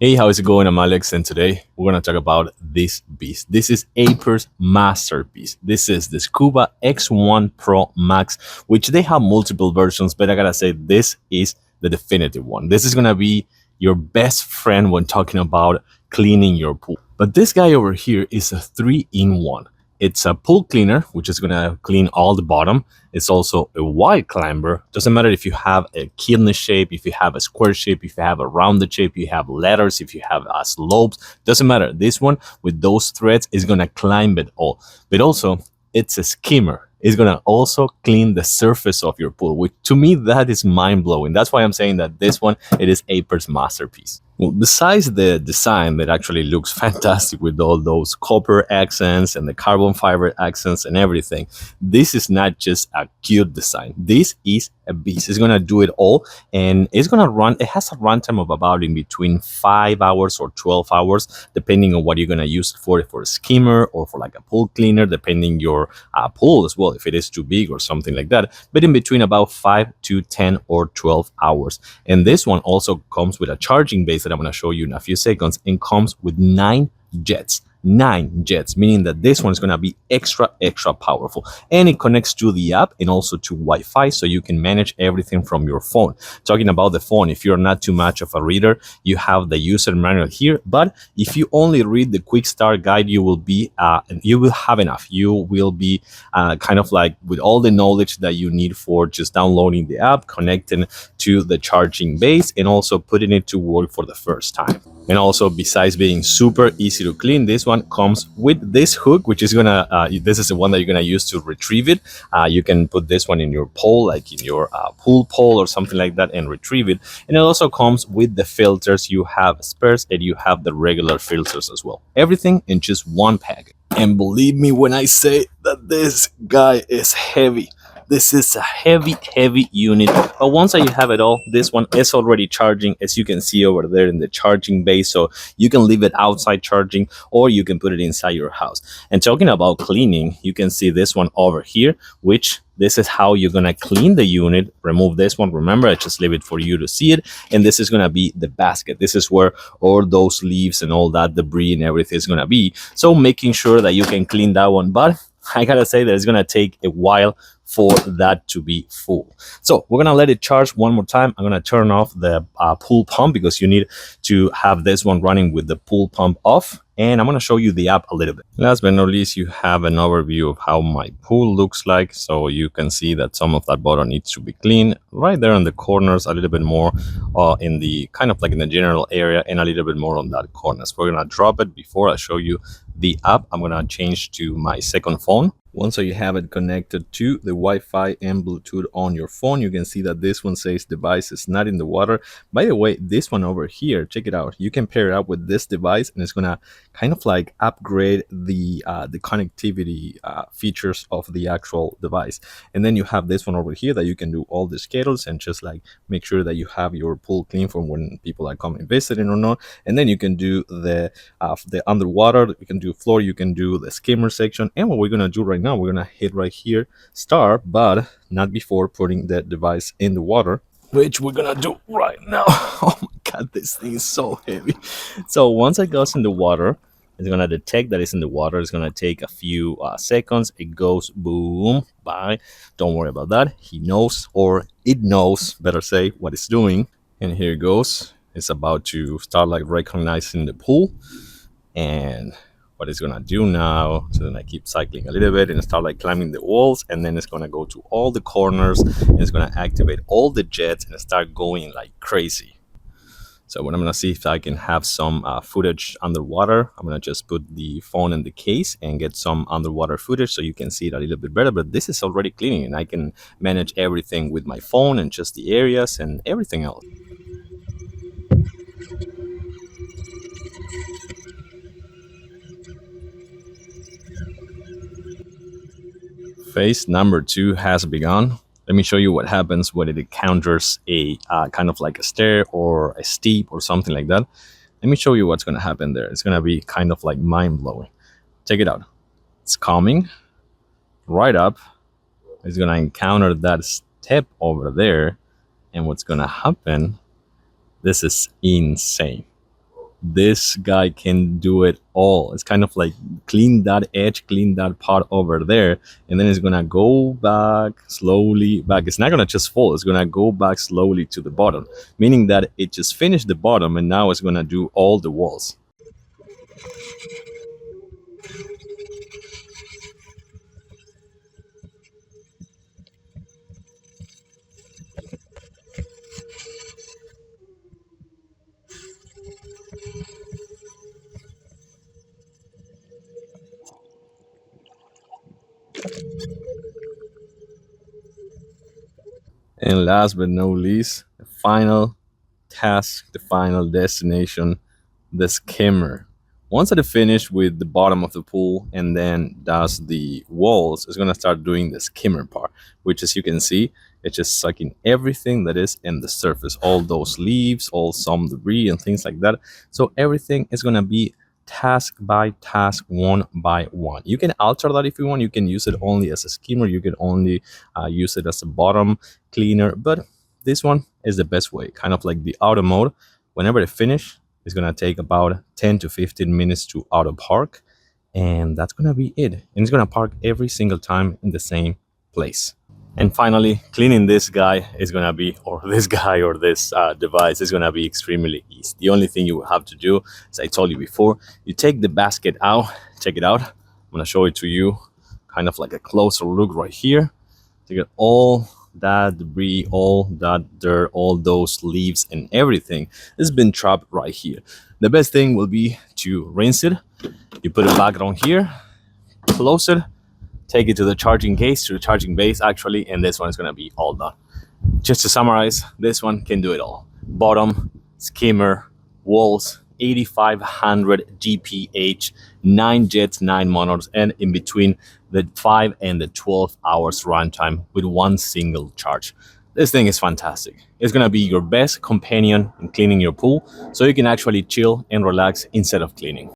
Hey, how's it going? I'm Alex, and today we're gonna talk about this beast. This is Aiper's masterpiece. This is the Scuba X1 Pro Max, which they have multiple versions, but I gotta say this is the definitive one. This is gonna be your best friend when talking about cleaning your pool. But this guy over here is a three-in-one. It's a pool cleaner, which is gonna clean all the bottom. It's also a wide climber. Doesn't matter if you have a kidney shape, if you have a square shape, if you have a rounded shape, you have letters, if you have slopes. Doesn't matter. This one with those threads is gonna climb it all. But also, it's a skimmer. It's gonna also clean the surface of your pool, which to me that is mind blowing. That's why I'm saying that this one it is Aiper's masterpiece. Well, besides the design that actually looks fantastic with all those copper accents and the carbon fiber accents and everything, this is not just a cute design. This is a beast. It's gonna do it all, and it's gonna run. It has a runtime of about in between 5 hours or 12 hours, depending on what you're gonna use it for a skimmer or for like a pool cleaner, depending your pool as well, if it is too big or something like that. But in between about 5 to 10 or 12 hours. And this one also comes with a charging base that I'm going to show you in a few seconds, and comes with 9 jets. 9 jets, meaning that this one is going to be extra powerful, and it connects to the app and also to Wi-Fi, so you can manage everything from your phone. Talking about the phone, if you're not too much of a reader, you have the user manual here, but if you only read the quick start guide, you will have enough. You will be kind of like with all the knowledge that you need for just downloading the app, connecting to the charging base, and also putting it to work for the first time. And also, besides being super easy to clean, this one comes with this hook, which is gonna this is the one that you're gonna use to retrieve it. You can put this one in your pole, like in your pool pole or something like that, and retrieve it. And it also comes with the filters. You have spares and you have the regular filters as well. Everything in just one package. And believe me when I say that this guy is heavy. This is a heavy unit, but once you have it all, this one is already charging, as you can see over there in the charging base, so you can leave it outside charging or you can put it inside your house. And talking about cleaning, you can see this one over here, which this is how you're gonna clean the unit. Remove this one. Remember, I just leave it for you to see it. And this is gonna be the basket. This is where all those leaves and all that debris and everything is gonna be. So making sure that you can clean that one. But I gotta say that it's gonna take a while for that to be full. So we're gonna let it charge one more time. I'm gonna turn off the pool pump, because you need to have this one running with the pool pump off. And I'm going to show you the app a little bit. Last but not least, you have an overview of how my pool looks like. So you can see that some of that bottom needs to be clean right there in the corners, a little bit more in the kind of like in the general area, and a little bit more on that corner. So we're going to drop it. Before I show you the app, I'm going to change to my second phone. Once you have it connected to the Wi-Fi and Bluetooth on your phone, you can see that this one says device is not in the water. By the way, this one over here, check it out. You can pair it up with this device, and it's gonna kind of like upgrade the connectivity features of the actual device. And then you have this one over here that you can do all the schedules and just like make sure that you have your pool clean from when people are coming visiting or not. And then you can do the underwater, you can do floor, you can do the skimmer section. And what we're gonna do right now, we're gonna hit right here start, but not before putting the device in the water, which we're gonna do right now. Oh my god, this thing is so heavy. So once it goes in the water, it's gonna detect that it's in the water. It's gonna take a few seconds. It goes boom, bye. Don't worry about that. He knows, or it knows, better say, what it's doing. And here it goes. It's about to start like recognizing the pool. And what it's gonna do now, so then I keep cycling a little bit and start like climbing the walls, and then it's gonna go to all the corners and it's gonna activate all the jets and start going like crazy. So what I'm gonna see if I can have some footage underwater. I'm gonna just put the phone in the case and get some underwater footage so you can see it a little bit better. But this is already cleaning, and I can manage everything with my phone and just the areas and everything else. Phase number 2 has begun. Let me show you what happens when it encounters a kind of like a stair or a steep or something like that. Let me show you what's going to happen there. It's going to be kind of like mind-blowing. Check it out. It's coming right up. It's going to encounter that step over there. And what's going to happen, this is insane. This guy can do it all. It's kind of like clean that edge, clean that part over there, and then it's gonna go back slowly back. It's not gonna just fall, it's gonna go back slowly to the bottom, meaning that it just finished the bottom and now it's gonna do all the walls. And last but not least, the final task, the final destination, the skimmer. Once it finished with the bottom of the pool and then does the walls, it's gonna start doing the skimmer part, which as you can see, it's just sucking everything that is in the surface, all those leaves, all some debris and things like that. So everything is gonna be task by task, one by one. You can alter that if you want. You can use it only as a skimmer. You can only use it as a bottom cleaner, but this one is the best way, kind of like the auto mode. Whenever it finish, it's gonna take about 10 to 15 minutes to auto park, and that's gonna be it. And it's gonna park every single time in the same place. And finally, cleaning this guy is gonna be, or this guy or this device is gonna be extremely easy. The only thing you will have to do, as I told you before, you take the basket out. Check it out. I'm gonna show it to you, kind of like a closer look right here. To get all that debris, all that dirt, all those leaves and everything has been trapped right here. The best thing will be to rinse it. You put it back on here, close it, take it to the charging case, to the charging base actually, and this one is gonna be all done. Just to summarize, this one can do it all. Bottom, skimmer, walls, 8500 GPH, 9 jets, 9 motors, and in between the 5 and the 12 hours runtime with one single charge. This thing is fantastic. It's gonna be your best companion in cleaning your pool, so you can actually chill and relax instead of cleaning.